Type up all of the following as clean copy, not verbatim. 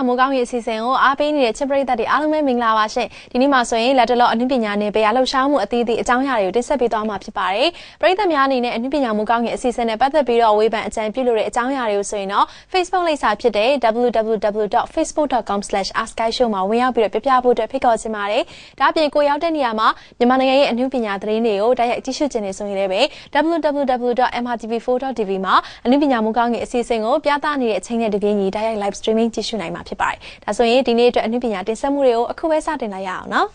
မိုးကောင်းရဲ့အစီအစဉ်ကိုအားပေးနေတဲ့ချစ်ပရိသတ်တွေအားလုံးပဲမင်္ဂလာပါရှင်ဒီနေ့မှာဆိုရင်လက်တလောအနုပညာနယ်ပယ်အလှရှောင်းမှုအသီးသီးအကြောင်းအရာတွေကိုတင်ဆက်ပေးသွားမှာဖြစ်ပါတယ်ပရိသတ်များအနေနဲ့အနုပညာမိုးကောင်းရဲ့အစီအစဉ်နဲ့ပတ်သက်ပြီးတော့ဝေဖန်အကြံပြုလို့တဲ့အကြောင်းအရာတွေကိုဆိုရင်တော့ Facebook လိပ်စာဖြစ်တဲ့ www.facebook.com/askshow မှာဝင်ရောက်ပြီးတော့ပြပြဖို့အတွက်ဖိတ်ခေါ်ချင်ပါတယ်ဒါအပြင်ကိုရောက်တဲ့နေရာမှာမြန်မာနိုင်ငံရဲ့အနုပညာသတင်းတွေကိုတိုက်ရိုက်ကြည့်ရှုခြင်းနေဆိုရင်လည်းပဲ www.mrtv4.tv မှာအနုပညာမိုးကောင်းရဲ့အစီအစဉ်ကိုပြသနေတဲ့အချိန်နဲ့တပြေးညီတိုက်ရိုက် live streaming ကြည့်ရှုနိုင်မှာဖြစ်ပါတယ်ဒါဆိုရင်ဒီနေ့အတွက်အနုပညာတင်ဆက်မှုတွေကိုအခုပဲစတင်လိုက်ရအောင်နော်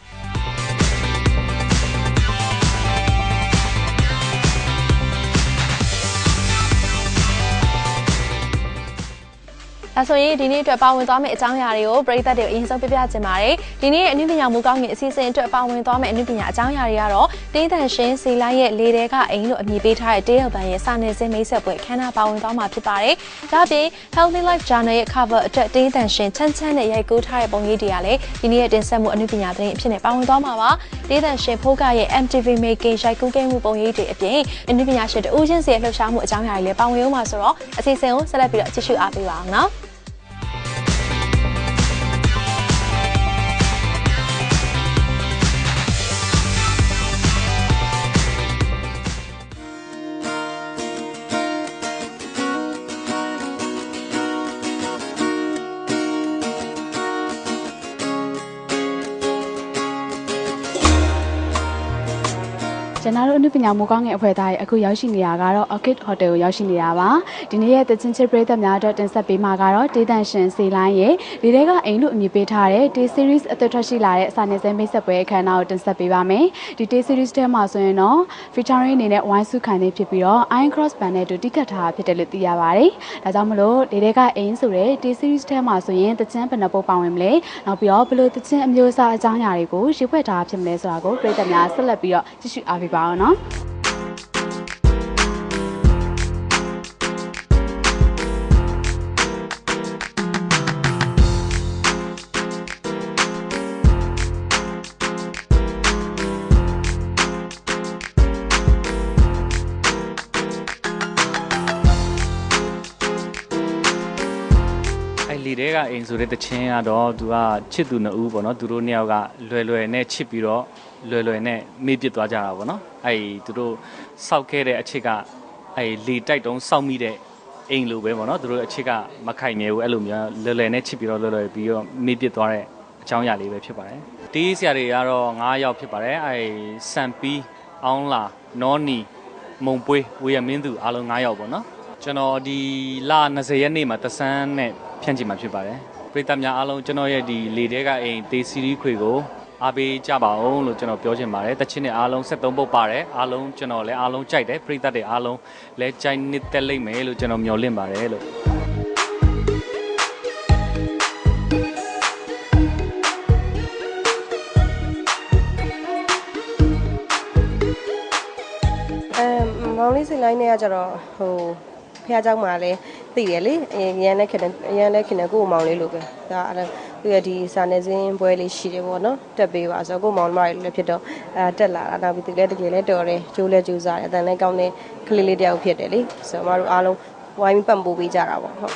ဒါဆိုရင်ဒီနေ့အတွက်ပါဝင်သွားမယ့်အကြောင်းအရာတွေကိုပရိသတ်တွေအရင်ဆုံးပြပြချင်ပါတယ်ဒီနေ့အနုပညာမိုးကောင်းရဲ့အစီအစဉ်အတွက်ပါဝင်သွားမယ့်အနုပညာအကြောင်းအရာတွေကတော့တေးသန်ရှင်စီလိုက်ရဲ့လေတဲကအိမ်လို့အမည်ပေးထားတဲ့တေးရုပ်ပန်ရဲ့စာနယ်ဇင်းမိတ်ဆက်ပွဲခန်းနာပါဝင်သွားမှာဖြစ်ပါတယ်ဒါ့အပြင် Healthy Life Journal ရဲ့ cover အတွက်တေးသန်ရှင်ချမ်းချမ်းနဲ့ရိုက်ကူးထားတဲ့ပုံရိပ်တွေကလည်းဒီနေ့ရဲ့တင်ဆက်မှုအနုပညာသတင်းအဖြစ်နဲ့ပါဝင်သွားမှာပါတေးသန်ရှင်ဖိုးကရဲ့ MTV Making ရိုက်ကူးခဲ့မှုပုံရိပ်တွေအပြင်အနုပညာရှင်တဦးချင်းစီရဲ့လှုပ်ရှားမှုအကြောင်းအရာတွေလည်းပါဝင်ဦးမှာဆိုတော့အစီအစဉ်ကိုဆက်လက်ပြီးတော့ကြည့်ရှုအားပေးပါအောင်နော်ကျွန်တော်တို့အနုပညာမိုးကောင်းရဲ့အဖွဲ့သားတွေအခုရောက်ရှိနေတာကတော့ Orchid Hotel ကိုရောက်ရှိနေတာပါဒီနေ့ရဲ့တချင်းချစ်ပရိသတ်များအတွက်တင်ဆက်ပေးမှာကတော့တေးသန်ရှင်စီလိုင်းရဲ့ဒီထဲကအိမ်လို့အမည်ပေးထားတဲ့ Day Series အသက်ထွက်ရှိလာတဲ့စာနယ်ဇင်းမိတ်ဆက်ပွဲအခမ်းအနားကိုတင်ဆက်ပေးပါမယ်ဒီ Day Series ထဲမှာဆိုရင်တော့ featuring အနေနဲ့ဝိုင်းစုခံနေဖြစ်ပြီးတော့ Iron Cross Band နဲ့တူတိကတ်ထားဖြစ်တယ်လို့သိရပါတယ်ဒါကြောင့်မလို့ဒီထဲကအိမ်ဆိုတဲ့ Day Series ထဲမှာဆိုရင်တချင်းဘယ်နှပုတ်ပါဝင်မလဲနောက်ပြီးတော့ဘယ်လိုတချင်းအမျိုးအစားအကြောင်းအရာတွေကိုရေးဖွဲ့ထားဖြစ်မလဲဆိုတာကိုပရိသတ်များဆက်လက်ပြီးတော့ကြည့်ရှုအားပေးပါအောင်နော်လေတဲကအိမ်ဆိုတဲ့တခြင်းကတော့သူကချစ်သူနှစ်ဦးပေါ့နော်သူတို့နှစ်ယောက်ကလွယ်နဲ့ချစ်ပြီးတော့လွယ်နဲ့မေ့ပစ်သွားကြတာပေါ့နော်သူတို့စောက်ခဲ့တဲ့အချစ်ကလေတိုက်တုံးစောက်မိတဲ့အိမ်လိုပဲပေါ့နော်သူတို့အချစ်ကမခိုင်မြဲဘူးအဲ့လိုမျိုးလွယ်နဲ့ချစ်ပြီးတော့လွယ်ပြီးတော့မေ့ပစ်သွားတဲ့အကြောင်းအရာလေးပဲဖြစ်ပါတယ်တီးဆရာတွေကတော့9ယောက်ဖြစ်ပါတယ်စံပီးအောင်လာနောနီမုံပွေးဝေယမင်းသူအားလုံး9ယောက်ပေါ့နော်ကျွန်တော်ဒီလ20ရက်နေ့မှာတဆန်းနဲ့ဖြန့်ချင်မှာဖြစ်ပါတယ်ပရိသတ်များအားလုံးကျွန်တော်ရဲ့ဒီလေတဲကအိမ်တေးစီရီခွေကိုအားပေးကြပါအောင်လို့ကျွန်တော်ပြောချင်ပါတယ်တချစ်နဲ့အားလုံး73ပုတ်ပါတယ်အားလုံးကျွန်တော်လည်းအားလုံးကြိုက်တယ်ပရိသတ်တွေအားလုံးလည်းကြိုက်နှစ်သက်လိမ့်မယ်လို့ကျွန်တော်မျှော်လင့်ပါတယ်လို့မောင်လေးစိတ်လိုက်နေရကြတော့ဖះเจ้าမှာလည်းသိတယ်လေရန်နဲ့ခင်တယ်ကို့မောင်လေးလိုပဲဒါအဲ့သူရဲ့ဒီစာနယ်ဇင်းပွဲလေးရှိတယ်ပေါ့နော်တက်ပေးပါဆိုကို့မောင်မလေးလည်းဖြစ်တော့တက်လာတာနောက်ပြီးသူလည်းတကယ်လည်းတော်တယ်ကျိုးလည်းကျိုးစားတယ်အတန်လည်းကောင်းတဲ့ကလေးလေးတယောက်ဖြစ်တယ်လေဆိုတော့မတို့အားလုံးဝိုင်းပြီးပတ်ပိုးပေးကြတာပေါ့ဟုတ်